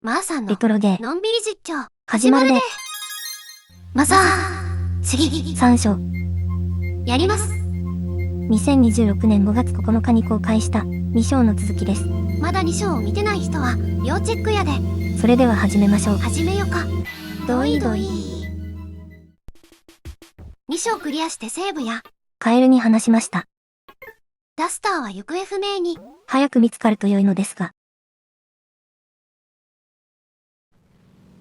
マーさんのレトロゲーのんびり実況始まるで。マサ次3章。やります。2026年5月9日に公開した2章の続きです。まだ2章を見てない人は要チェックやで。それでは始めましょう。始めよか。どいどい2章クリアしてセーブや。カエルに話しました。ダスターは行方不明に。早く見つかると良いのですが。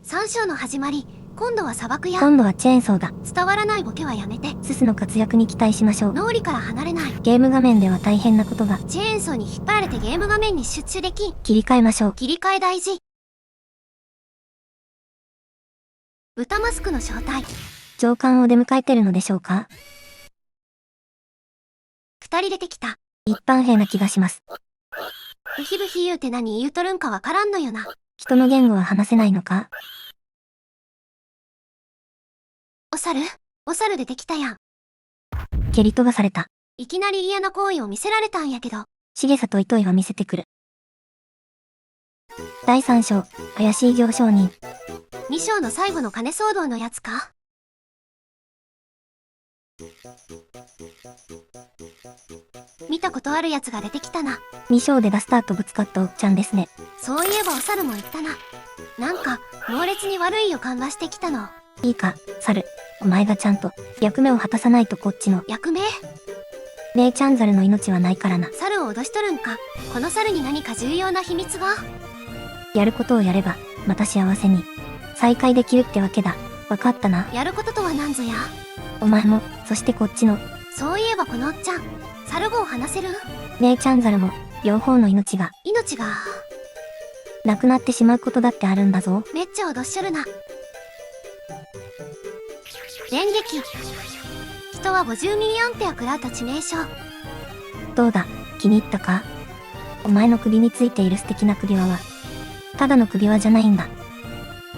3章の始まり、今度は砂漠や。今度はチェーンソーだ。伝わらないボケはやめて。ススの活躍に期待しましょう。脳裏から離れない。ゲーム画面では大変なことが。チェーンソーに引っ張られてゲーム画面に集中できん。切り替えましょう。切り替え大事。豚マスクの正体。上官を出迎えてるのでしょうか。2人出てきた。一般兵な気がします。ブヒブヒ言うて何言うとるんかわからんのよな。人の言語は話せないのか。お猿出てきたやん。蹴り飛ばされた。いきなり嫌な行為を見せられたんやけど。しげさと糸井は見せてくる。第3章、怪しい行商人。2章の最後の金騒動のやつか。見たことあるやつが出てきたな。2章でダスターとぶつかったおっちゃんですね。そういえばお猿も言ったな。なんか、猛烈に悪い予感がしてきたの。いいか、猿。お前がちゃんと、役目を果たさないとこっちの。役目？姉ちゃん猿の命はないからな。猿を脅しとるんか。この猿に何か重要な秘密が？やることをやれば、また幸せに。再会できるってわけだ。わかったな。やることとは何ぞや。お前も、そしてこっちの。そういえばこのおっちゃん、猿語を話せる？姉ちゃん猿も、両方の命が、なくなってしまうことだってあるんだぞ。めっちゃ脅しちょるな。電撃。人は50ミリアンペア食らうと致命傷。どうだ、気に入ったか？お前の首についている素敵な首輪は、ただの首輪じゃないんだ。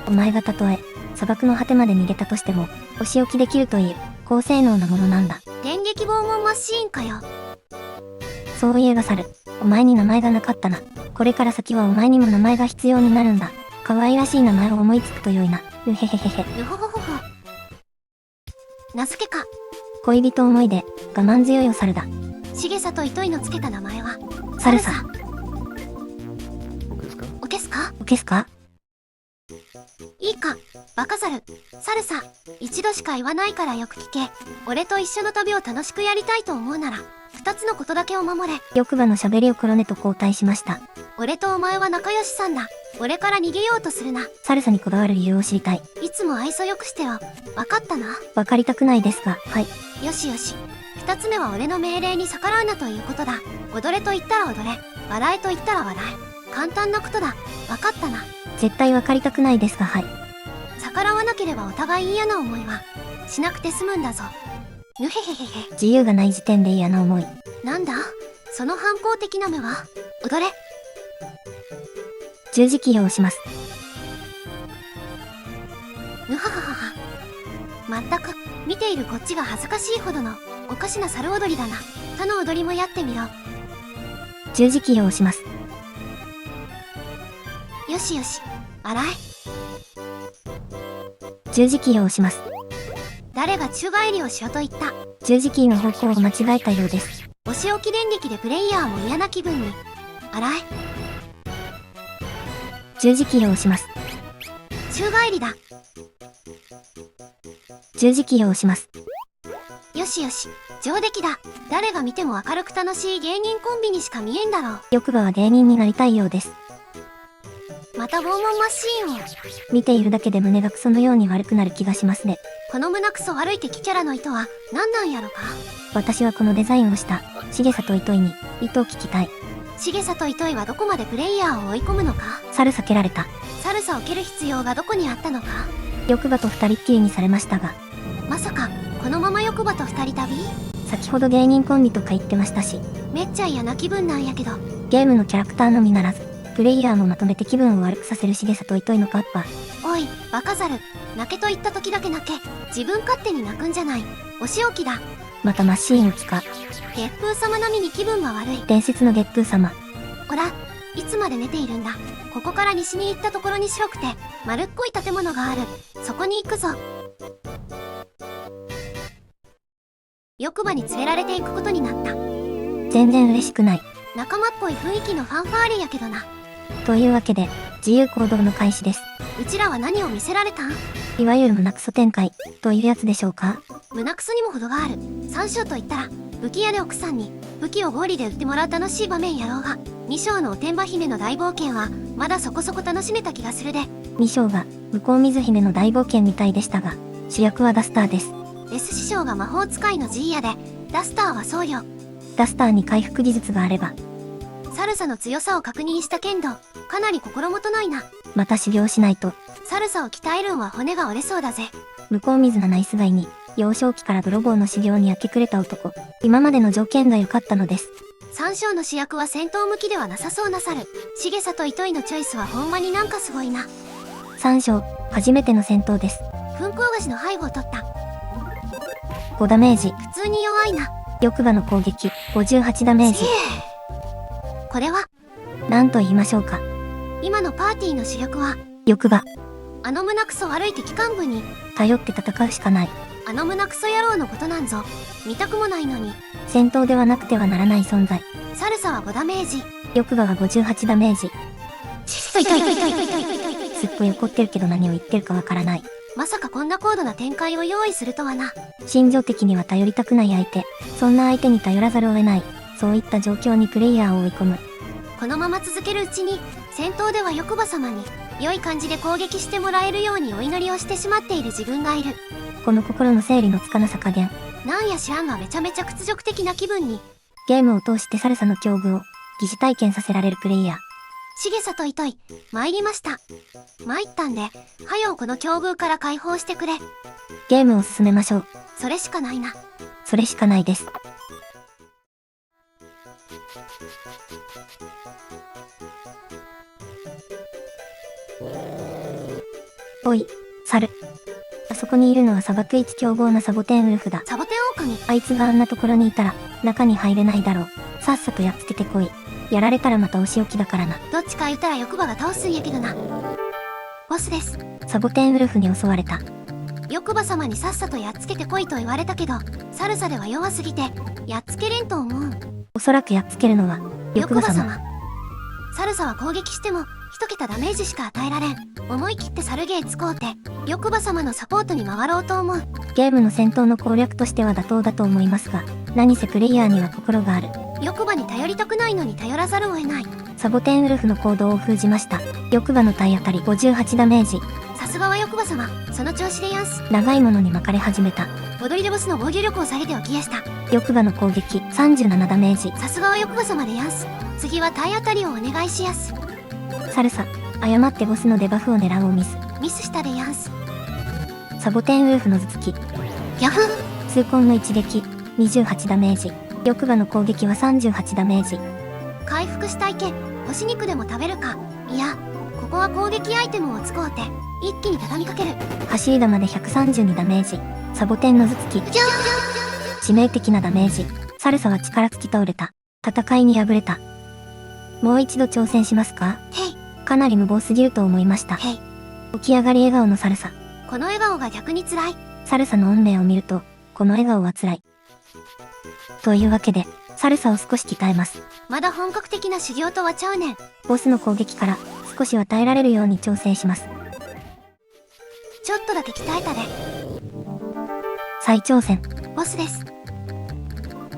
お前がたとえ、砂漠の果てまで逃げたとしても、お仕置きできるという、高性能なものなんだ。電撃拷問マシーンかよ。そういえば猿、お前に名前がなかったな。これから先はお前にも名前が必要になるんだ。可愛らしい名前を思いつくと良いな。うへへへへ。うほほほほ。名付けか。恋人思いで、我慢強いお猿だ。しげさと糸井のつけた名前は、猿さ。おけすか？おけすか？いいか、バカ猿、猿さ。一度しか言わないからよく聞け。俺と一緒の旅を楽しくやりたいと思うなら、二つのことだけを守れ。欲場の喋りを黒根と交代しました。俺とお前は仲良しさんだ。俺から逃げようとするな。猿さにこだわる理由を知りたい。いつも愛想よくしてよ。わかったな。わかりたくないですが、はい。よしよし。二つ目は俺の命令に逆らうなということだ。踊れと言ったら踊れ。笑えと言ったら笑え。簡単なことだ。わかったな。絶対わかりたくないですが、はい。逆らわなければお互い嫌な思いは、しなくて済むんだぞ。ぬへへへへ。自由がない時点で嫌な思い。なんだ？その反抗的な目は？踊れ。十字キーを押します。ぬはははは。まったく、見ているこっちが恥ずかしいほどの、おかしな猿踊りだな。他の踊りもやってみろ。十字キーを押します。よしよし。洗え。十字キーを押します。誰が宙返りをしろと言った？十字キーの方向を間違えたようです。お仕置き電撃でプレイヤーも嫌な気分に。洗え。十字キーを押します。宙返りだ。十字キーを押します。よしよし。上出来だ。誰が見ても明るく楽しい芸人コンビにしか見えんだろう。欲場は芸人になりたいようです。また拷問マシーンを。見ているだけで胸がクソのように悪くなる気がしますね。この胸クソ悪い敵キャラの意図は何なんやろか。私はこのデザインをしたしげさと糸井に意図を聞きたい。しげさと糸井はどこまでプレイヤーを追い込むのか。猿避けられた。猿さを蹴る必要がどこにあったのか。欲場と二人っきりにされましたが。まさかこのまま欲場と二人旅？先ほど芸人コンビとか言ってましたし。めっちゃ嫌な気分なんやけど。ゲームのキャラクターのみならずプレイヤーもまとめて気分を悪くさせるしげさと糸井のカッパ。おい、バカ猿。泣けと言った時だけ泣け。自分勝手に泣くんじゃない。お仕置きだ。またマシーンを使う。月風様並みに気分が悪い。伝説の月風様。おら、いつまで寝ているんだ。ここから西に行ったところに白くて丸っこい建物がある。そこに行くぞ。欲場に連れられていくことになった。全然嬉しくない。仲間っぽい雰囲気のファンファーレやけどな。というわけで、自由行動の開始です。うちらは何を見せられたん？いわゆる胸クソ展開、というやつでしょうか？胸クソにも程がある。三章と言ったら、武器屋で奥さんに武器を合理で売ってもらう楽しい場面やろうが、二章のおてんば姫の大冒険は、まだそこそこ楽しめた気がするで。二章が、向こう水姫の大冒険みたいでしたが、主役はダスターです。デス師匠が魔法使いのジーヤで、ダスターは僧侶。ダスターに回復技術があれば、サルサの強さを確認したけんど、かなり心もとないな。また修行しないと。サルサを鍛えるんは骨が折れそうだぜ。向こう水なナイスガイに、幼少期から泥棒の修行に明け暮れた男。今までの条件が良かったのです。三章の主役は戦闘向きではなさそうな猿。しげさと糸井のチョイスはほんまになんかすごいな。三章、初めての戦闘です。噴光菓子の背後を取った。5ダメージ。普通に弱いな。欲場の攻撃、58ダメージ。これは何と言いましょうか。今のパーティーの主力は、欲場。あの胸クソ悪い敵幹部に、頼って戦うしかない。あの胸クソ野郎のことなんぞ。見たくもないのに。戦闘ではなくてはならない存在。サルサは5ダメージ。欲場は58ダメージ。痛い痛い痛い痛い痛い痛い痛い痛い。すっごい怒ってるけど何を言ってるかわからない。まさかこんな高度な展開を用意するとはな。心情的には頼りたくない相手。そんな相手に頼らざるを得ない。そういった状況にプレイヤーを追い込む。このまま続けるうちに、戦闘では欲場様に、良い感じで攻撃してもらえるようにお祈りをしてしまっている自分がいる。この心の整理のつかなさ加減。なんや知らんがめちゃめちゃ屈辱的な気分に。ゲームを通してサルサの境遇を疑似体験させられるプレイヤー。しげさといとい、参りました。参ったんで、はよこの境遇から解放してくれ。ゲームを進めましょう。それしかないな。それしかないです。おい、猿。あそこにいるのは砂漠一凶暴なサボテンウルフだ。サボテン狼。あいつがあんなところにいたら、中に入れないだろう。さっさとやっつけてこい。やられたらまたお仕置きだからな。どっちか言ったら欲場が倒すんやけどな。ボスです。サボテンウルフに襲われた。欲場様にさっさとやっつけてこいと言われたけど、サルサでは弱すぎて、やっつけれんと思う。おそらくやっつけるのは、欲場様。サルサは攻撃しても、一桁ダメージしか与えられん。思い切ってサルゲー使うて、欲場様のサポートに回ろうと思う。ゲームの戦闘の攻略としては妥当だと思いますが、何せプレイヤーには心がある。欲場に頼りたくないのに頼らざるを得ない。サボテンウルフの行動を封じました。欲場の体当たり58ダメージ。さすがは欲場様、その調子でやんす。長いものに巻かれ始めた。踊りでボスの防御力を下げておきやした。欲場の攻撃37ダメージ。さすがは欲場様でやんす。次は体当たりをお願いしやす。サルサ、誤ってボスのデバフを狙うをミス。ミスしたでやんす。サボテンウルフの頭突き。ギャフン。痛恨の一撃28ダメージ。欲場の攻撃は38ダメージ。回復したいけ、干し肉でも食べるか。いや、ここは攻撃アイテムを使うて、一気に畳みかける。走り玉で132ダメージ。サボテンの頭突き。致命的なダメージ。サルサは力尽き倒れた。戦いに敗れた。もう一度挑戦しますか？へい。かなり無謀すぎると思いました。へい。起き上がり笑顔のサルサ。この笑顔が逆に辛い。サルサの運命を見ると、この笑顔は辛い。というわけで、サルサを少し鍛えます。まだ本格的な修行とはちゃうねん。ボスの攻撃から少しは耐えられるように調整します。ちょっとだけ鍛えたで。再挑戦。ボスです。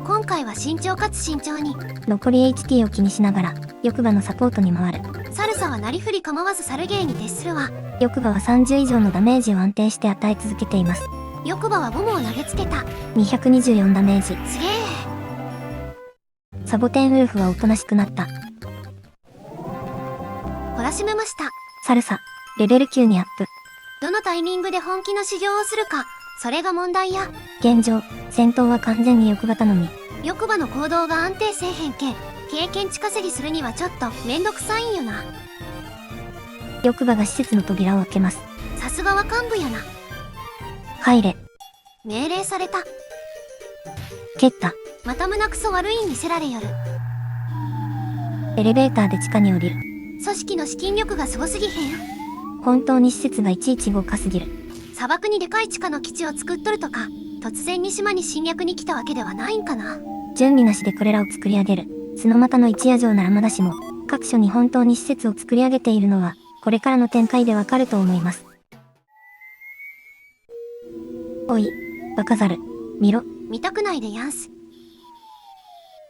今回は慎重かつ慎重に。残り HT を気にしながら、欲場のサポートに回る。サルサはなりふり構わずサルゲーに徹するわ。欲場は30以上のダメージを安定して与え続けています。欲場はボムを投げつけた。224ダメージ。すげえ。サボテンウルフはおとなしくなった。懲らしめました。サルサ、レベル9にアップ。どのタイミングで本気の修行をするか、それが問題や。現状、戦闘は完全に欲場頼み。欲場の行動が安定せえへんけん、経験値稼ぎするにはちょっとめんどくさいんよな。欲場が施設の扉を開けます。さすがは幹部やな。入れ。命令された。蹴った。また胸くそ悪いん見せられよる。エレベーターで地下に降りる。組織の資金力がすごすぎへん？本当に施設がいちいち豪華すぎる。砂漠にでかい地下の基地を作っとるとか、突然に島に侵略に来たわけではないんかな。準備なしでこれらを作り上げる。スノマタの一夜城ならまだしも、各所に本当に施設を作り上げているのは、これからの展開でわかると思います。おい、バカザル、見ろ。見たくないでやんす。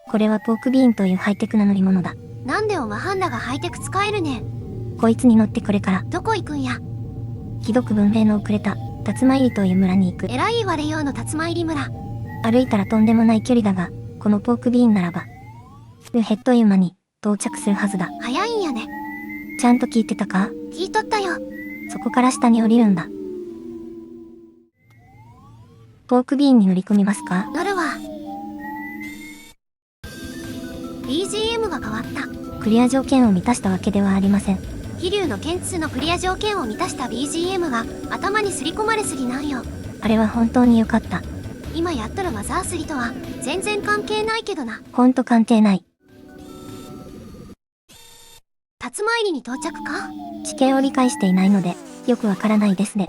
これはポークビーンというハイテクな乗り物だ。なんでおまはんらがハイテク使えるねん。こいつに乗ってこれから、どこ行くんや。ひどく文明の遅れた、竜馬入りという村に行く。えらい言われようの竜馬入り村。歩いたらとんでもない距離だが、このポークビーンならば、ヘッドユーマに到着するはずだ。早いんやね。ちゃんと聞いてたか？聞いとったよ。そこから下に降りるんだ。ポークビーンに乗り込みますか？乗るわ。BGM が変わった。クリア条件を満たしたわけではありません。飛竜の剣2のクリア条件を満たした BGM が頭にすり込まれすぎなんよ。あれは本当に良かった。今やっとるマザー3とは全然関係ないけどな。ほんと関係ない。竜馬入りに到着か？地形を理解していないので、よくわからないですね。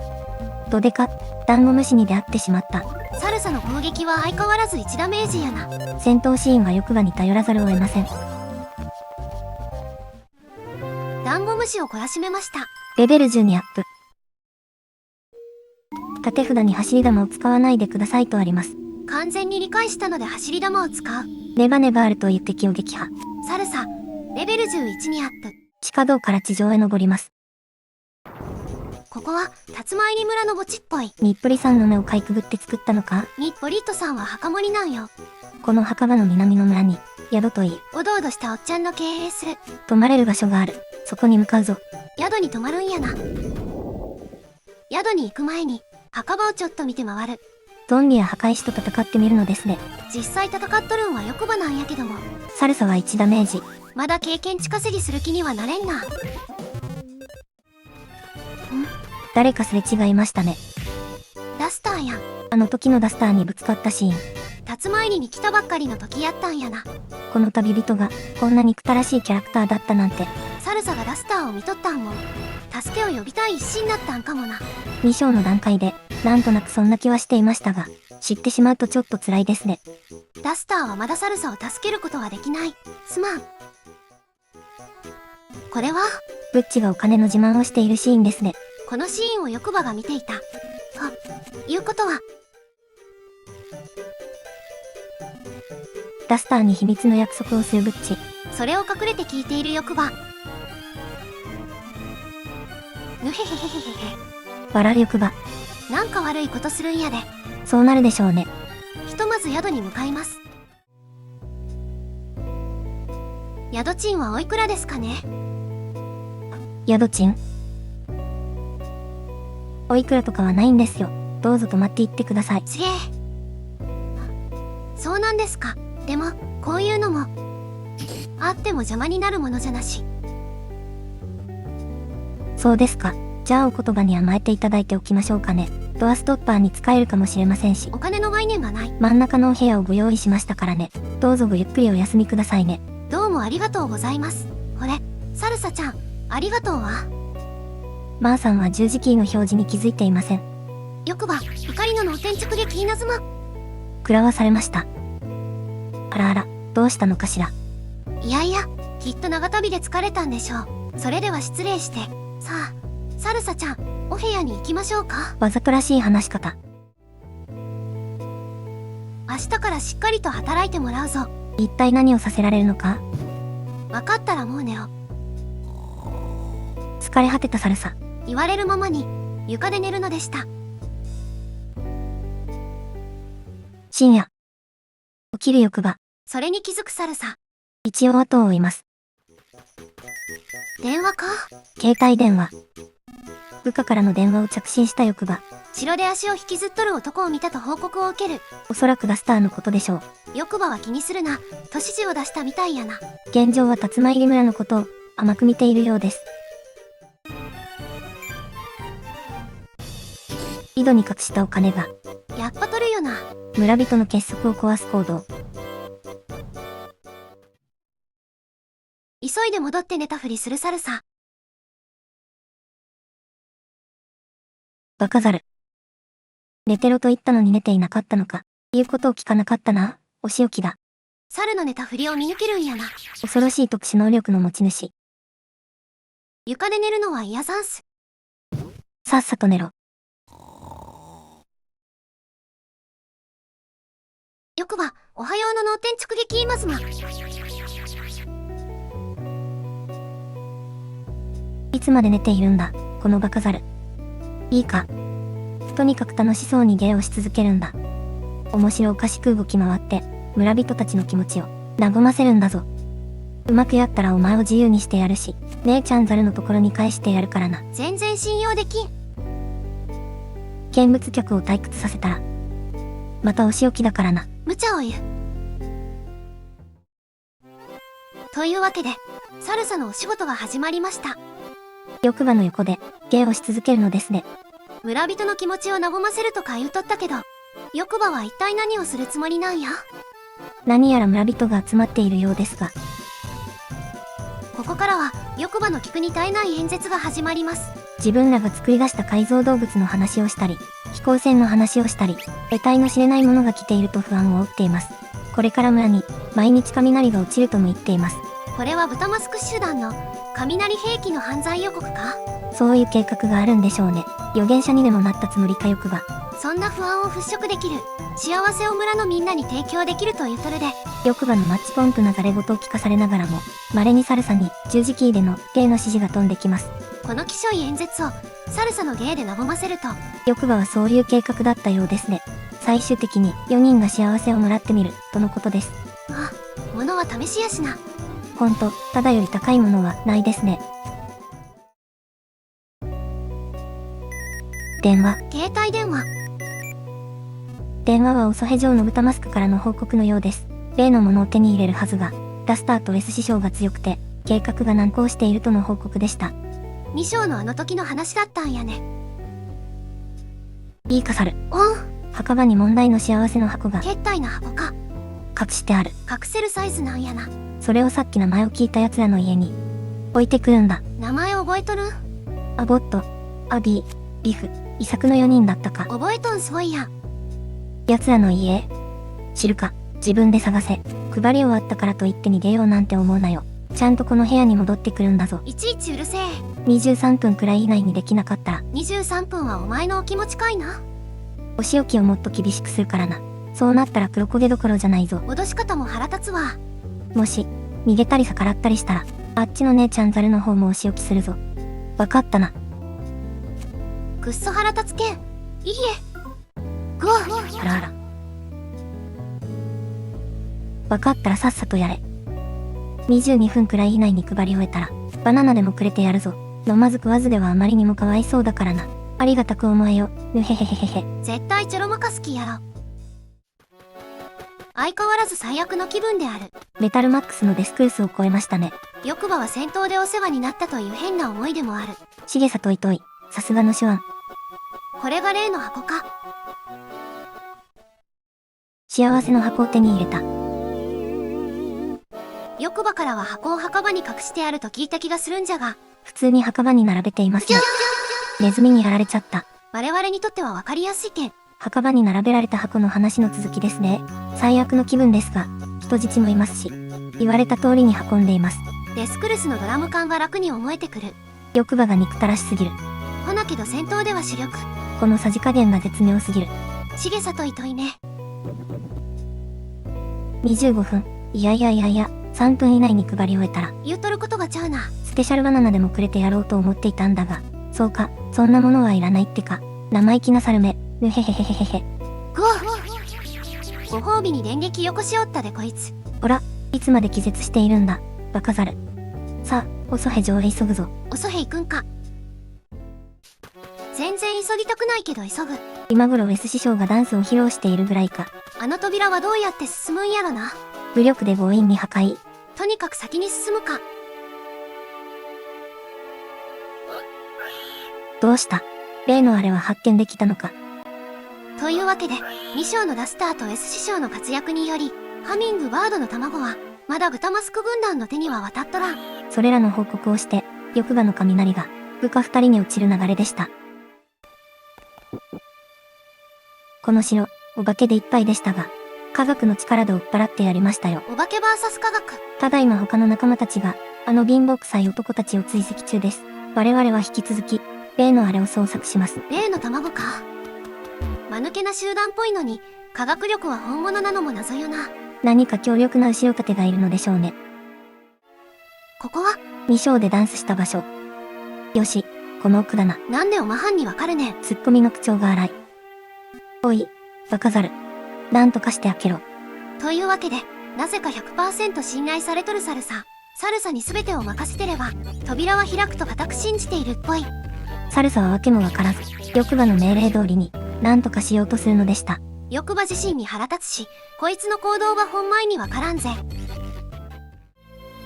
どでか、ダンゴムシに出会ってしまった。サルサの攻撃は相変わらず1ダメージやな。戦闘シーンは欲張に頼らざるを得ません。ダンゴムシを懲らしめました。レベル10にアップ。縦札に走り玉を使わないでくださいとあります。完全に理解したので走り玉を使う。ネバネバールという敵を撃破。サルサ、レベル11にアップ。地下道から地上へ登ります。ここは、竜馬入り村の墓地っぽい。ニッポリさんの目をかいくぐって作ったのか？ニッポリットさんは墓守なんよ。この墓場の南の村に、宿といい。おどおどしたおっちゃんの経営する。泊まれる場所がある。そこに向かうぞ。宿に泊まるんやな。宿に行く前に、墓場をちょっと見て回る。ゾンビや墓石と戦ってみるのですね。実際戦っとるんは欲場なんやけども。サルサは1ダメージ。まだ経験値稼ぎする気にはなれんな。誰かすれ違いましたね。ダスターやん。あの時のダスターにぶつかったシーン。竜馬入りに来たばっかりの時やったんやな。この旅人が、こんな憎たらしいキャラクターだったなんて。サルサがダスターを見とったんも、助けを呼びたい一心だったんかもな。2章の段階で、なんとなくそんな気はしていましたが、知ってしまうとちょっと辛いですね。ダスターはまだサルサを助けることはできない。すまん。これは、ブッチがお金の自慢をしているシーンですね。このシーンを欲場が見ていた。いうことは、ダスターに秘密の約束をするブッチ。それを隠れて聞いている欲場。ぬへへへへへへ。笑う欲場。なんか悪いことするんやで。そうなるでしょうね。ひとまず宿に向かいます。宿賃はおいくらですかね？宿賃？おいくらとかはないんですよ。どうぞ泊まっていってください。ちげえ。そうなんですか。でも、こういうのも、あっても邪魔になるものじゃなし。そうですか。じゃあお言葉に甘えていただいておきましょうかね。ドアストッパーに使えるかもしれませんし。お金の概念がない。真ん中のお部屋をご用意しましたからね。どうぞごゆっくりお休みくださいね。どうもありがとうございます。これ、サルサちゃん、ありがとうわ。マーさんは十字キーの表示に気づいていません。欲場、怒りの脳天竺劇稲妻。食らわされました。あらあら、どうしたのかしら。いやいや、きっと長旅で疲れたんでしょう。それでは失礼して。さあ、サルサちゃん、お部屋に行きましょうか。わざとらしい話し方。明日からしっかりと働いてもらうぞ。一体何をさせられるのか？わかったらもう寝よ。疲れ果てたサルサ。言われるままに、床で寝るのでした。深夜。起きる欲場。それに気づくサルサ。一応後を追います。電話か？携帯電話。部下からの電話を着信した欲場。城で足を引きずっとる男を見たと報告を受ける。おそらくダスターのことでしょう。欲場は気にするな。と指示を出したみたいやな。現状は竜馬入り村のことを甘く見ているようです。井戸に隠したお金が。やっぱ取るよな。村人の結束を壊す行動。急戻って寝たふりするサルサ。バカザル。寝てろと言ったのに寝ていなかったのか。言うことを聞かなかったな。お仕置きだ。猿の寝たふりを見抜けるんやな。恐ろしい特殊能力の持ち主。床で寝るのは嫌ざんす。さっさと寝ろ。よくば、おはようの脳天直撃いますま。いつまで寝ているんだ、このバカザル。いいか。とにかく楽しそうに芸をし続けるんだ。面白おかしく動き回って、村人たちの気持ちを和ませるんだぞ。うまくやったらお前を自由にしてやるし、姉ちゃんザルのところに返してやるからな。全然信用できん。見物客を退屈させたら、またお仕置きだからな。無茶を言う。というわけで、サルサのお仕事が始まりました。欲場の横で芸をし続けるのですね。村人の気持ちを和ませるとか言うとったけど、欲場は一体何をするつもりなんや。何やら村人が集まっているようですが、ここからは欲場の聞くに耐えない演説が始まります。自分らが作り出した改造動物の話をしたり、飛行船の話をしたり、得体の知れないものが来ていると不安を負っています。これから村に毎日雷が落ちるとも言っています。これは豚マスク集団の雷兵器の犯罪予告か。そういう計画があるんでしょうね。預言者にでもなったつもりか欲場。そんな不安を払拭できる幸せを村のみんなに提供できるというとるで、欲場のマッチポンプなざれ言を聞かされながらも、稀にサルサに十字キーでの芸の指示が飛んできます。このきしょい演説をサルサの芸で和ませると、欲場はそういう計画だったようですね。最終的に4人が幸せをもらってみるとのことです。あ、物は試しやしな。ほんと、ただより高いものはないですね。電話。携帯電話。電話はオソヘ城の豚マスクからの報告のようです。例のものを手に入れるはずが、ダスターと S 師匠が強くて、計画が難航しているとの報告でした。2章のあの時の話だったんやね。いいか猿。おん。墓場に問題の幸せの箱がけったいな箱か。隠してある。隠せるサイズなんやな。それをさっき名前を聞いた奴らの家に置いてくるんだ。名前覚えとるん？アボット、アビー、ビフ、イサクの4人だったか。覚えとんすごいやん。奴らの家知るか。自分で探せ。配り終わったからといって逃げようなんて思うなよ。ちゃんとこの部屋に戻ってくるんだぞ。いちいちうるせえ。23分くらい以内にできなかったら23分はお前のお気持ちかいな。お仕置きをもっと厳しくするからな。そうなったら黒焦げどころじゃないぞ。脅し方も腹立つわ。もし逃げたり逆らったりしたらあっちの姉ちゃんザルの方もお仕置きするぞ。わかったな。くっそ腹立つけん。いいえ。ぐわ。あらあら。わかったらさっさとやれ。22分くらい以内に配り終えたらバナナでもくれてやるぞ。飲まず食わずではあまりにもかわいそうだからな。ありがたく思えよ。ぬへへへへへ。絶対ちょろまかす気やろ。相変わらず最悪の気分である。メタルマックスのデスクースを超えましたね。欲場は戦闘でお世話になったという変な思い出もある。しげさといとい。さすがの手腕。これが例の箱か。幸せの箱を手に入れた。欲場からは箱を墓場に隠してあると聞いた気がするんじゃが、普通に墓場に並べていますね。ネズミにやられちゃった。我々にとっては分かりやすいけん。墓場に並べられた箱の話の続きですね。最悪の気分ですが、人質もいますし、言われた通りに運んでいます。デスクルスのドラム缶が楽に思えてくる。欲場が憎たらしすぎる。ほなけど戦闘では主力。このさじ加減が絶妙すぎる。しげさといといね。25分。いやいやいやいや、3分以内に配り終えたら、言うとることがちゃうな。スペシャルバナナでもくれてやろうと思っていたんだが、そうか、そんなものはいらないってか。生意気なサルめ、ぬへへへへへへ。ぐわ。ご褒美に電撃よこしおったでこいつ。ほら、いつまで気絶しているんだ、バカザル。さあ、おそへ城へ急ぐぞ。おそへ行くんか。全然急ぎたくないけど急ぐ。今頃 S 師匠がダンスを披露しているぐらいか。あの扉はどうやって進むんやろな。武力で強引に破壊。とにかく先に進むか。どうした？例のあれは発見できたのか。というわけで、2章のダスターと S 師匠の活躍により、ハミングバードの卵は、まだ豚マスク軍団の手には渡っとらん。それらの報告をして、翼馬の雷が、部下二人に落ちる流れでした。この城、お化けでいっぱいでしたが、科学の力で追っ払ってやりましたよ。お化け VS 科学。ただいま他の仲間たちが、あの貧乏臭い男たちを追跡中です。我々は引き続き、例のあれを捜索します。例の卵か。間抜けな集団っぽいのに、科学力は本物なのも謎よな。何か強力な後ろ盾がいるのでしょうね。ここは2章でダンスした場所。よし、この奥だな。なんでおまはんにわかるねん。ツッコミの口調が荒い。おい、バカザル。なんとかして開けろ。というわけで、なぜか 100% 信頼されとるサルサ。サルサに全てを任せてれば、扉は開くと固く信じているっぽい。サルサはわけもわからず、翼馬の命令通りに、なんとかしようとするのでした。翼馬自身に腹立つし、こいつの行動はほんまいにわからんぜ。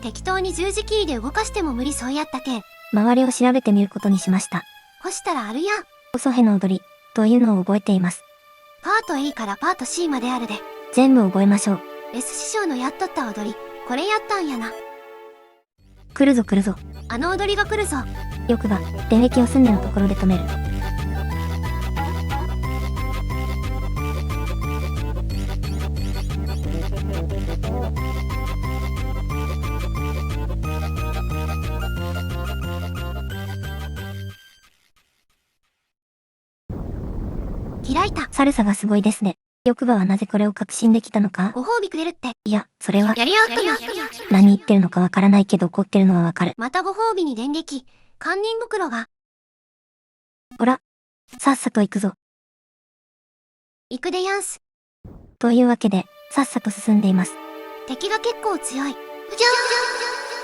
適当に十字キーで動かしても無理そうやったけん。周りを調べてみることにしました。ほしたらあるやん。オソヘの踊り、というのを覚えています。パート A からパート C まであるで。全部覚えましょう。 S 師匠のやっとった踊り、これやったんやな。来るぞ来るぞ。あの踊りが来るぞ。翼馬、電撃をすんでのところで止める。開いた。サルサがすごいですね。翼馬はなぜこれを確信できたのか。ご褒美くれるって。いや、それは。やり合ったな。何言ってるのかわからないけど怒ってるのはわかる。またご褒美に電撃。堪忍袋が。ほら、さっさと行くぞ。行くでやんす。というわけで、さっさと進んでいます。敵が結構強い。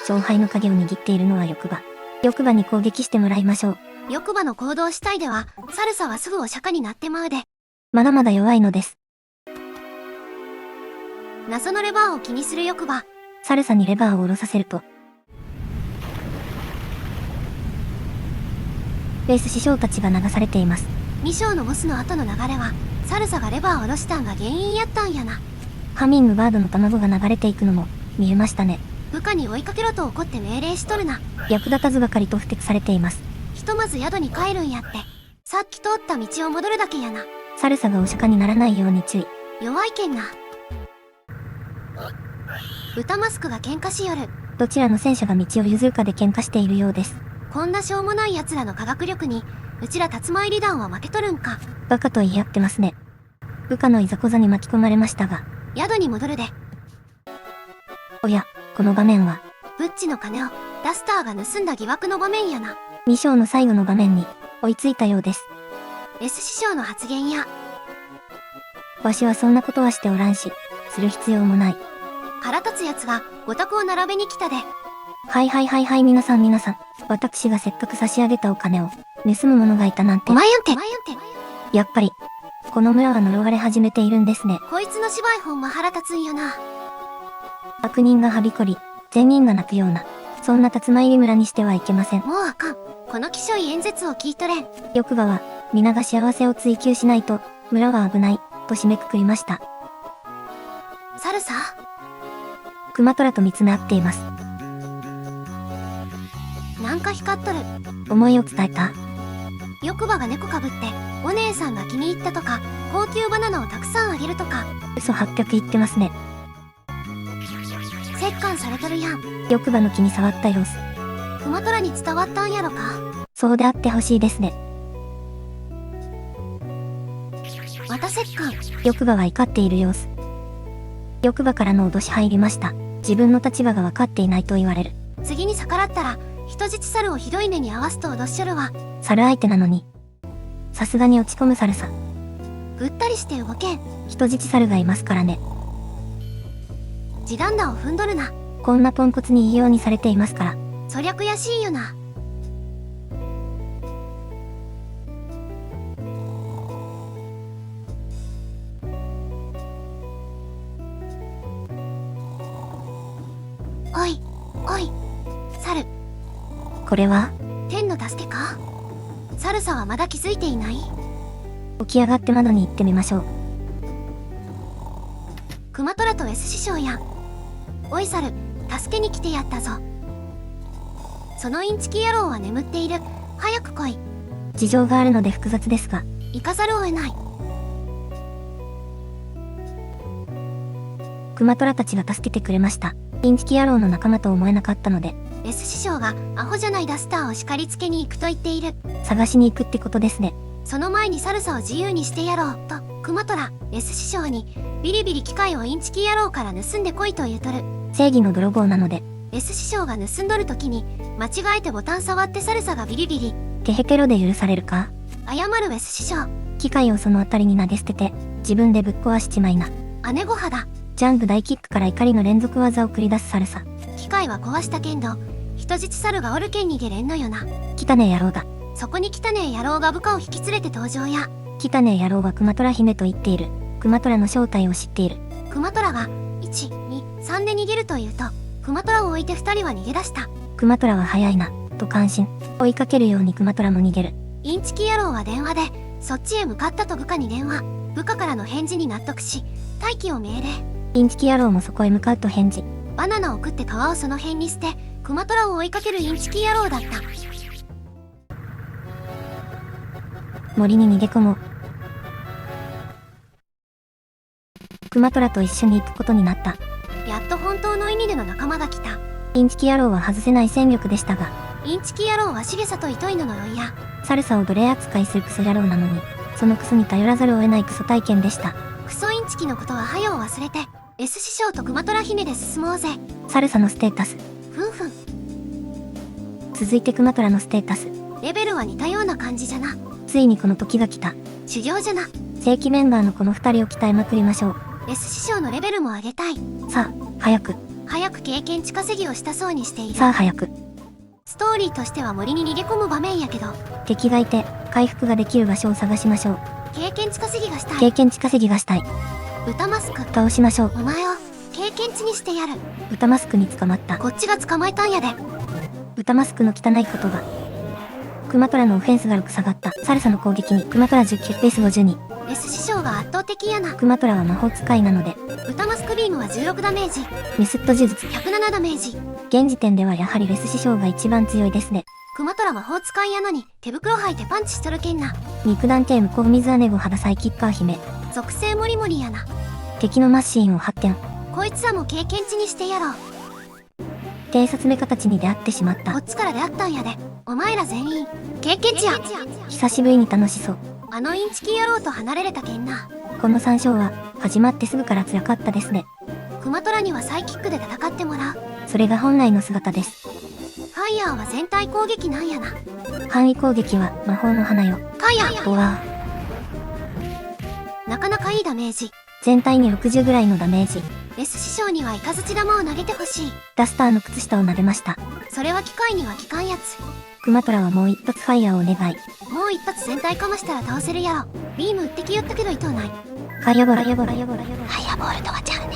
勝敗の鍵を握っているのは翼馬。翼馬に攻撃してもらいましょう。翼馬の行動次第では、サルサはすぐお釈迦になってまうで。まだまだ弱いのです。謎のレバーを気にする翼馬。サルサにレバーを下ろさせると。レース師匠たちが流されています。2章のボスの後の流れは、サルサがレバーを下ろしたんが原因やったんやな。ハミングバードの卵が流れていくのも、見えましたね。部下に追いかけろと怒って命令しとるな。役立たず係と不適されています。ひとまず宿に帰るんやって。さっき通った道を戻るだけやな。サルサがお釈迦にならないように注意。弱いけんな。豚マスクが喧嘩しよる。どちらの戦車が道を譲るかで喧嘩しているようです。こんなしょうもない奴らの科学力に、うちら竜舞リ団は負けとるんか。バカと言い合ってますね。部下のいざこざに巻き込まれましたが。宿に戻るで。おや、この場面は。ブッチの金を、ダスターが盗んだ疑惑の場面やな。2章の最後の場面に、追いついたようです。S 師匠の発言や。わしはそんなことはしておらんし、する必要もない。腹立つ奴が、ご託を並べに来たで。はい皆さん。私がせっかく差し上げたお金を、盗む者がいたなんて。お前やんて。やっぱり、この村は呪われ始めているんですね。こいつの芝居ほんま腹立つんよな。悪人がはびこり、善人が泣くような、そんな竜舞村にしてはいけません。もうあかん。このきしょい演説を聞いとれん。翼馬は、皆が幸せを追求しないと、村は危ない、と締めくくりました。サルサ？クマトラと見つめ合っています。なんか光っとる。思いを伝えた。翼馬が猫かぶって、お姉さんが気に入ったとか、高級バナナをたくさんあげるとか。嘘800言ってますね。折檻されとるやん。翼馬の気に触った様子。クマトラに伝わったんやろか。そうであってほしいですね。また折檻。翼馬は怒っている様子。翼馬からの脅し入りました。自分の立場が分かっていないと言われる。次に逆らったら、人質猿をひどい目に合わすと脅しちょるわ。猿相手なのに。さすがに落ち込む猿さ。ぐったりして動けん。人質猿がいますからね。地団打を踏んどるな。こんなポンコツにいいようにされていますから。そりゃ悔しいよな。おい、猿。これは天の助けか？サルサはまだ気づいていない？起き上がって窓に行ってみましょう。クマトラと S 師匠やん。おい猿、助けに来てやったぞ。そのインチキ野郎は眠っている。早く来い。事情があるので複雑ですが、行かざるを得ない。クマトラたちが助けてくれました。インチキ野郎の仲間と思えなかったので、 S 師匠がアホじゃないダスターを叱りつけに行くと言っている。探しに行くってことですね。その前にサルサを自由にしてやろうとクマトラ S 師匠にビリビリ機械をインチキ野郎から盗んでこいと言うとる。正義の泥棒なので、 S 師匠が盗んどる時に間違えてボタン触ってサルサがビリビリ。ケヘケロで許されるか。謝る S 師匠。機械をその辺りに投げ捨てて自分でぶっ壊しちまいな。姉御肌。ジャンプ大キックから怒りの連続技を繰り出すサルサ。機械は壊したけんど人質猿がおるけん逃げれんのよな。汚ねえ野郎だ。そこに汚ねえ野郎が部下を引き連れて登場や。汚ねえ野郎はクマトラ姫と言っている。クマトラの正体を知っている。クマトラが123で逃げると言うとクマトラを置いて2人は逃げ出した。クマトラは早いなと感心。追いかけるようにクマトラも逃げる。インチキ野郎は電話でそっちへ向かったと部下に電話。部下からの返事に納得し待機を命令。インチキ野郎もそこへ向かうと返事。バナナを食って皮をその辺に捨てクマトラを追いかけるインチキ野郎だった。森に逃げ込もう。クマトラと一緒に行くことになった。やっと本当の意味での仲間が来た。インチキ野郎は外せない戦力でしたが、インチキ野郎はしげさと糸井の呪いや。サルサを奴隷扱いするクソ野郎なのに、そのクソに頼らざるを得ないクソ体験でした。クソインチキのことは早う忘れて S 師匠とクマトラ姫で進もうぜ。サルサのステータス。ふんふん。続いてクマトラのステータス。レベルは似たような感じじゃな。ついにこの時が来た。修行じゃな。正規メンバーのこの2人を鍛えまくりましょう。 S 師匠のレベルも上げたい。さあ早く。早く経験値稼ぎをしたそうにしている。さあ早く。ストーリーとしては森に逃げ込む場面やけど敵がいて回復ができる場所を探しましょう。経験値稼ぎがしたい。経験値稼ぎがしたい。豚マスク倒しましょう。お前を経験値にしてやる。豚マスクに捕まった。こっちが捕まえたんやで。豚マスクの汚い言葉。クマトラのオフェンスが6下がった。サルサの攻撃にクマトラ19ベース52。 S 師匠が圧倒的やな。クマトラは魔法使いなので、豚マスクビームは16ダメージミスット呪術。107ダメージ。現時点ではやはりレス師匠が一番強いですね。クマトラ魔法使いやのに手袋履いてパンチしとるけんな。肉弾系向こう水姉子肌サイキッカー姫。属性モリモリやな。敵のマシーンを発見。こいつらも経験値にしてやろう。偵察メカたちに出会ってしまっ。こったちから出会ったんやで。お前ら全員経験値や。久しぶりに楽しそう。あのインチキ野郎と離れれたけんな。この3勝は始まってすぐから辛かったですね。クマトラにはサイキックで戦ってもらう。それが本来の姿です。ファイヤーは全体攻撃なんやな。範囲攻撃は魔法の花よ。カイヤーボワなかなかいいダメージ。全体に60ぐらいのダメージ。 S 師匠にはイカズチ玉を投げてほしい。ダスターの靴下を撫でました。それは機械には効かんやつ。クマトラはもう一発ファイヤーをお願い。もう一発全体かましたら倒せるやろ。ビーム打ってきよったけど糸ない。ファイヤボラヤボラヤボラヤボラ。ファイヤボールとはちゃうね。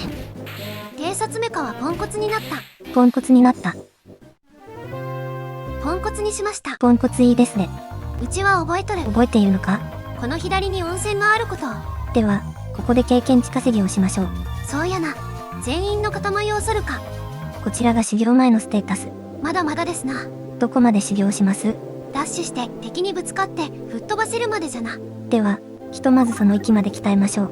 偵察メカはポンコツになった。ポンコツになった。ポンコツにしました。ポンコツいいですね。うちは覚えとる。覚えているのか。この左に温泉のあることを。ではここで経験値稼ぎをしましょう。そうやな。全員の塊を恐るか。こちらが修行前のステータス。まだまだですな。どこまで修行します？ダッシュして敵にぶつかって吹っ飛ばせるまでじゃな。ではひとまずその域まで鍛えましょう。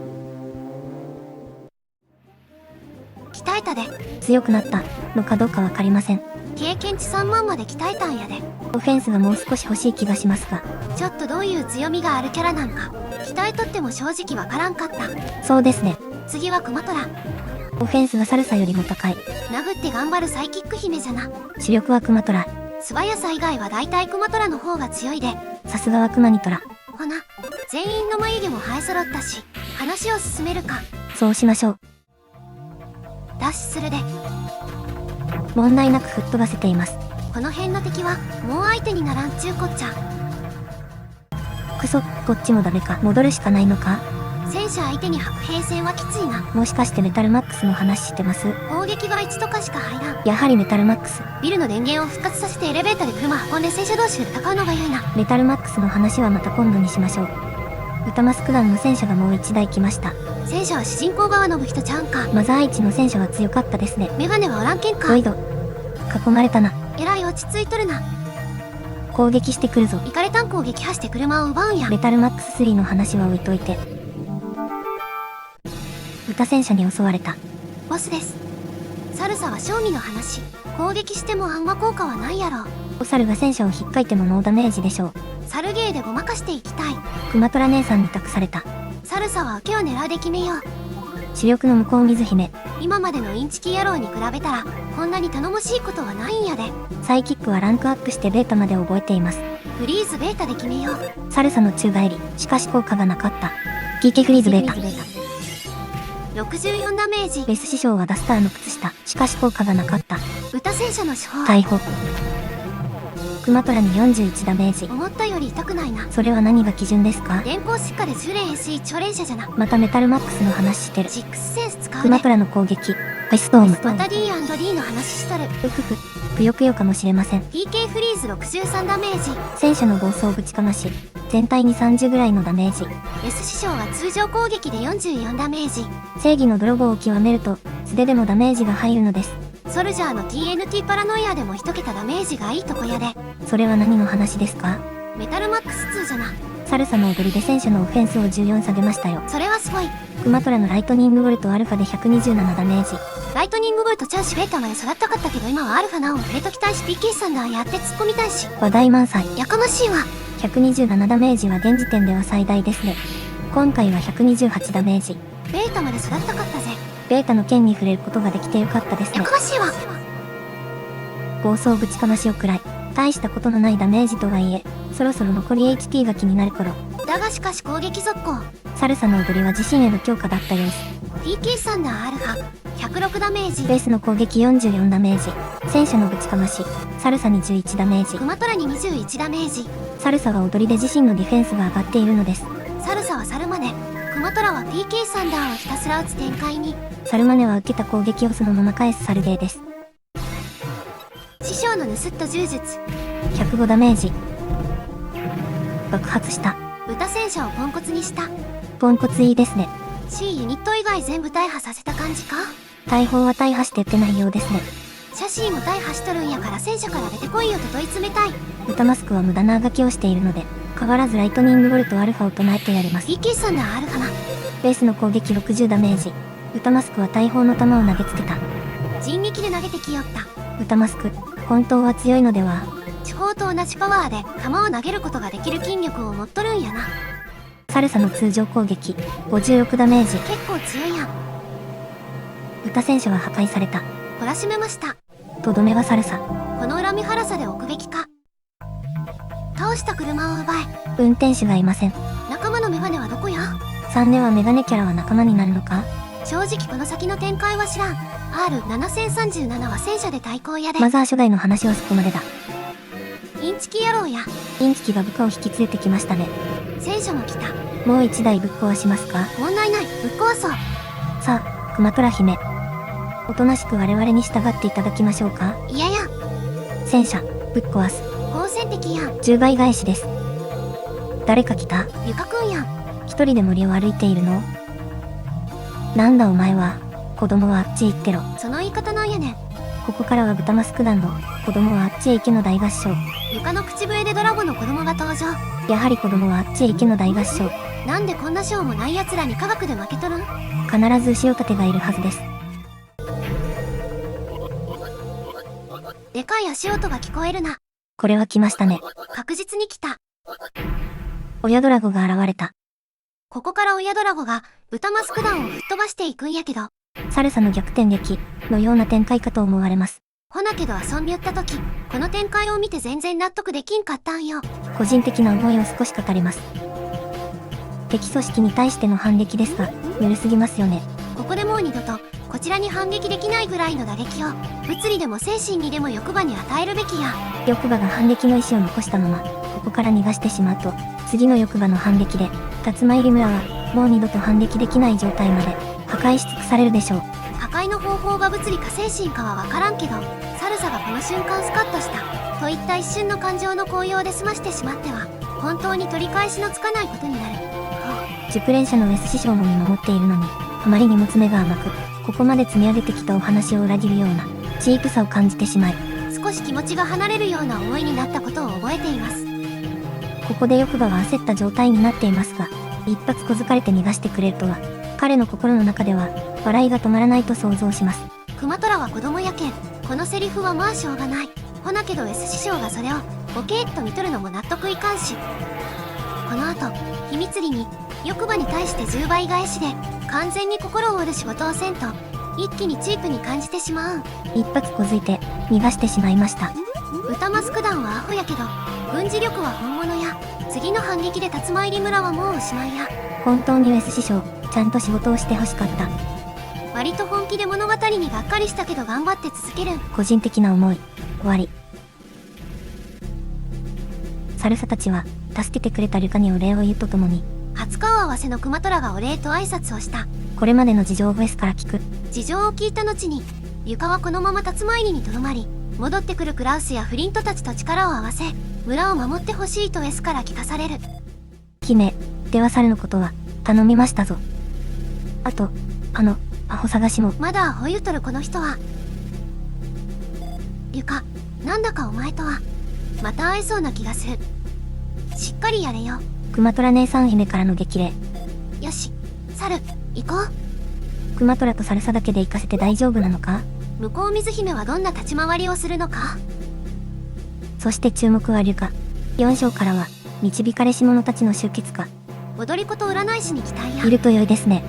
鍛えたで。強くなったのかどうかわかりません。経験値3万まで鍛えたんやで。オフェンスがもう少し欲しい気がしますが。ちょっとどういう強みがあるキャラなんか鍛えとっても正直わからんかった。そうですね。次はクマトラ。オフェンスはサルサよりも高い。殴って頑張るサイキック姫じゃな。主力はクマトラ。素早さ以外は大体クマトラの方が強いで。さすがはクマニトラ。ほな全員の眉毛も生え揃ったし話を進めるか。そうしましょう。ダッシュするで。問題なく吹っ飛ばせています。この辺の敵はもう相手にならんちゅうこっちゃ。クソ、こっちもダメか。戻るしかないのか。戦車相手に白兵戦はきついな。もしかしてメタルマックスの話してます？攻撃が1とかしか入らん。やはりメタルマックス。ビルの電源を復活させてエレベーターで車運んで戦車同士で戦うのが良いな。メタルマックスの話はまた今度にしましょう。歌マスク団の戦車がもう一台来ました。戦車は主人公側の部人ちゃんか。マザーHの戦車は強かったですね。メガネはおらんけんか。ロイド。囲まれたな。えらい落ち着いとるな。攻撃してくるぞ。イカレタンクを撃破して車を奪うんや。レタルマックス3の話は置いといて。歌戦車に襲われた。ボスです。サルサは正味の話。攻撃してもあんま効果はないやろ。お猿が戦車を引っかいてもノーダメージでしょう。サルゲーでごまかしていきたい。クマトラ姉さんに託された。サルサは受けを狙うで決めよう。主力の向こう水姫。今までのインチキ野郎に比べたらこんなに頼もしいことはないんやで。サイキックはランクアップしてベータまで覚えています。フリーズベータで決めよう。サルサの宙返り。しかし効果がなかった。PK フリーズベータ。64ダメージ。ベス師匠はダスターの靴下。しかし効果がなかった。歌戦車の手法。逮捕。クマトラに41ダメージ。思ったより痛くないな。それは何が基準ですか？電光疾火で10連 SE 超連射じゃな。またメタルマックスの話してる。シックスセンス使うね。クマトラの攻撃。ファイストーム。また D&D の話しとる。うふふ。ぷよぷよかもしれません。PK フリーズ63ダメージ。戦車の暴走ぶちかまし。全体に30ぐらいのダメージ。S 師匠は通常攻撃で44ダメージ。正義の泥棒を極めると素手でもダメージが入るのです。ソルジャーの TNT パラノイアでも1桁ダメージがいいとこやで。それは何の話ですか？メタルマックス2じゃな。サルサの踊りで戦車のオフェンスを14下げましたよ。それはすごい。クマトラのライトニングボルトアルファで127ダメージ。ライトニングボルトチャーシュベータまで育ったかったけど今はアルファナオン触れときたいし PK サンダーやって突っ込みたいし。話題満載。やかましいわ。127ダメージは現時点では最大ですね。今回は128ダメージ。ベータまで育ったかったぜ。ベータの剣に触れることができてよかったですね。やかましいわ。暴走ぶちかましを食らい。大したことのないダメージとはいえ、そろそろ残り HP が気になる頃。だがしかし攻撃続行。サルサの踊りは自身への強化だった様子。PK サンダーアルファ106ダメージ。ベースの攻撃44ダメージ。戦車のぶちかまし。サルサに11ダメージ。クマトラに21ダメージ。サルサは踊りで自身のディフェンスが上がっているのです。サルサはサルマネ。クマトラは PK サンダーをひたすら打つ展開に。サルマネは受けた攻撃をそのまま返すサルゲーです。師匠の盗った柔術。105ダメージ。爆発した。歌戦車をポンコツにした。ポンコツいいですね。 C ユニット以外全部大破させた感じか。大砲は大破してってないようですね。シャシーも大破しとるんやから戦車から出てこいよと問い詰めたい。歌マスクは無駄なあがきをしているので変わらずライトニングボルトアルファを唱えてやります。 PK サンダーアルファな。ベースの攻撃60ダメージ。歌マスクは大砲の弾を投げつけた。人力で投げてきよった。歌マスク本当は強いのでは。地方と同じパワーで弾を投げることができる筋力を持っとるんやな。サルサの通常攻撃56ダメージ。結構強いやん。歌戦車は破壊された。懲らしめました。とどめはサルサ。この恨み腹さで置くべきか。倒した車を奪え。運転手がいません。仲間のメガネはどこや。3年はメガネキャラは仲間になるのか。正直この先の展開は知らん。 R7037 は戦車で対抗やで。マザー初代の話はそこまでだ。インチキ野郎や。インチキが部下を引き連れてきましたね。戦車も来た。もう1台ぶっ壊しますか。問題ない。ぶっ壊そう。さあクマトラ姫、おとなしく我々に従っていただきましょうか。いややん。戦車ぶっ壊す。好戦的やん。10倍返しです。誰か来た。ゆかくんやん。一人で森を歩いているの。なんだお前は。子供はあっち行ってろ。その言い方なんやねん。ここからは豚マスク団の子供はあっちへ行けの大合唱。床の口笛でドラゴの子供が登場。やはり子供はあっちへ行けの大合唱。なんでこんな賞もない奴らに科学で負けとるん。必ず後ろ盾がいるはずです。でかい足音が聞こえるな。これは来ましたね。確実に来た。親ドラゴが現れた。ここから親ドラゴが豚マスク団を吹っ飛ばしていくんやけど。サルサの逆転劇のような展開かと思われます。ほなけど遊んびよった時、この展開を見て全然納得できんかったんよ。個人的な思いを少し語ります。敵組織に対しての反撃ですが、ぬるすぎますよね。ここでもう二度とこちらに反撃できないぐらいの打撃を物理でも精神にでも欲張に与えるべきや。欲張が反撃の意思を残したままここから逃がしてしまうと、次の欲張の反撃で竜馬入り村はもう二度と反撃できない状態まで破壊し尽くされるでしょう。破壊の方法が物理か精神かは分からんけど、サルサがこの瞬間スカッとしたといった一瞬の感情の高揚で済ましてしまっては本当に取り返しのつかないことになる。熟練者のウェス師匠も見守っているのに、あまりにも爪が甘く、ここまで積み上げてきたお話を裏切るような、チープさを感じてしまい、少し気持ちが離れるような思いになったことを覚えています。ここで欲場は焦った状態になっていますが、一発小づかれて逃がしてくれるとは、彼の心の中では、笑いが止まらないと想像します。熊虎は子供やけん、このセリフはまあしょうがない。ほなけど S 師匠がそれを、ボケーっと見とるのも納得いかんし。この後、秘密裏に、欲場に対して10倍返しで、完全に心を折る仕事をせんと、一気にチープに感じてしまうん。一発小づいて、逃がしてしまいました。歌マスク団はアホやけど、軍事力は本物や。次の反撃で竜参り村はもうおしまいや。本当にウェス師匠、ちゃんと仕事をしてほしかった。割と本気で物語にがっかりしたけど頑張って続けるん。個人的な思い、終わり。サルサたちは、助けてくれたリュカにお礼を言うとともに、初顔合わせの熊虎がお礼と挨拶をした。これまでの事情をウェスから聞く。事情を聞いた後に、リュカはこのまま竜参りにとどまり、戻ってくるクラウスやフリントたちと力を合わせ、村を守ってほしいと S から聞かされる。姫、では猿のことは、頼みましたぞ。あと、アホ探しも。まだアホ言うとるこの人は。リュカ、なんだかお前とは、また会えそうな気がする。しっかりやれよ。熊虎姉さん姫からの激励。よし、猿、行こう。熊虎とサルサだけで行かせて大丈夫なのか？向こう水姫はどんな立ち回りをするのか？そして注目はリュカ。4章からは、導かれし者たちの集結か。踊り子と占い師に期待や。いると良いですね。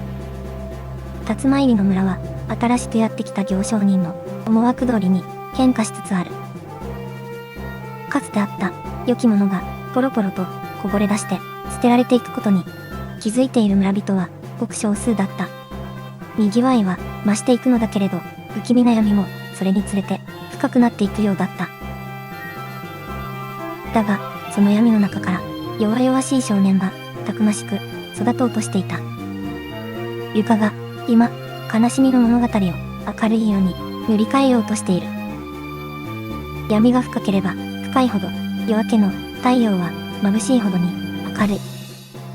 竜参りの村は、新しくやってきた行商人の思惑通りに変化しつつある。かつてあった良きものがポロポロとこぼれ出して捨てられていくことに気づいている村人はごく少数だった。にぎわいは増していくのだけれど、不気味な闇もそれにつれて深くなっていくようだった。だが、その闇の中から弱々しい少年がたくましく育とうとしていた。リュカが今、悲しみの物語を明るい色に塗り替えようとしている。闇が深ければ深いほど、夜明けの太陽は眩しいほどに明るい。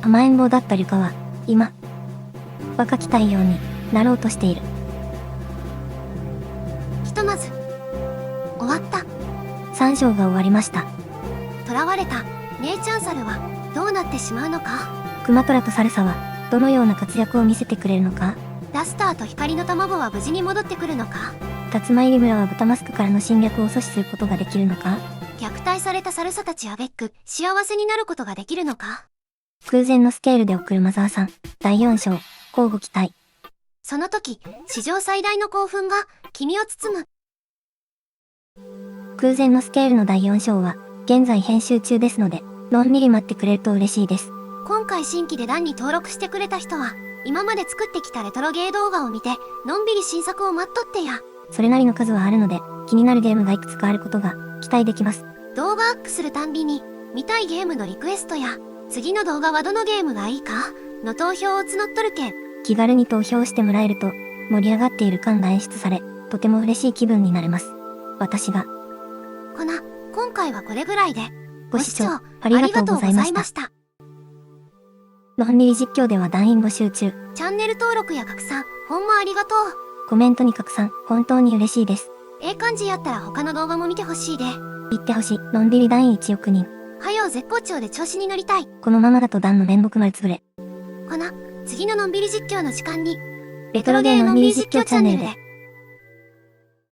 甘えん坊だったリュカは今、若き太陽になろうとしている。ひとまず、終わった。3章が終わりました。囚われた姉ちゃん猿はどうなってしまうのか。熊虎とサルサはどのような活躍を見せてくれるのか。ラスターと光の卵は無事に戻ってくるのか。竜参り村は豚マスクからの侵略を阻止することができるのか。虐待されたサルサたちアベック、幸せになることができるのか。空前のスケールで送るマザーさん、第4章、交互期待。その時、史上最大の興奮が君を包む。空前のスケールの第4章は、現在編集中ですので、のんびり待ってくれると嬉しいです。今回新規で欄に登録してくれた人は、今まで作ってきたレトロゲー動画を見て、のんびり新作を待っとってや。それなりの数はあるので、気になるゲームがいくつかあることが期待できます。動画アップするたんびに、見たいゲームのリクエストや、次の動画はどのゲームがいいかの投票を募っとるけん。気軽に投票してもらえると、盛り上がっている感が演出され、とても嬉しい気分になれます。私が。今回はこれぐらいで。ご視聴ありがとうございました。た。のんびり実況では団員募集中。チャンネル登録や拡散、ほんまありがとう。コメントに拡散、本当に嬉しいです。ええ感じやったら他の動画も見てほしいで。言ってほしい、のんびり団員1億人。はよ絶好調で調子に乗りたい。このままだと団の面目丸つぶれ。次ののんびり実況の時間に、レトロゲーのんびり実況チャンネルで。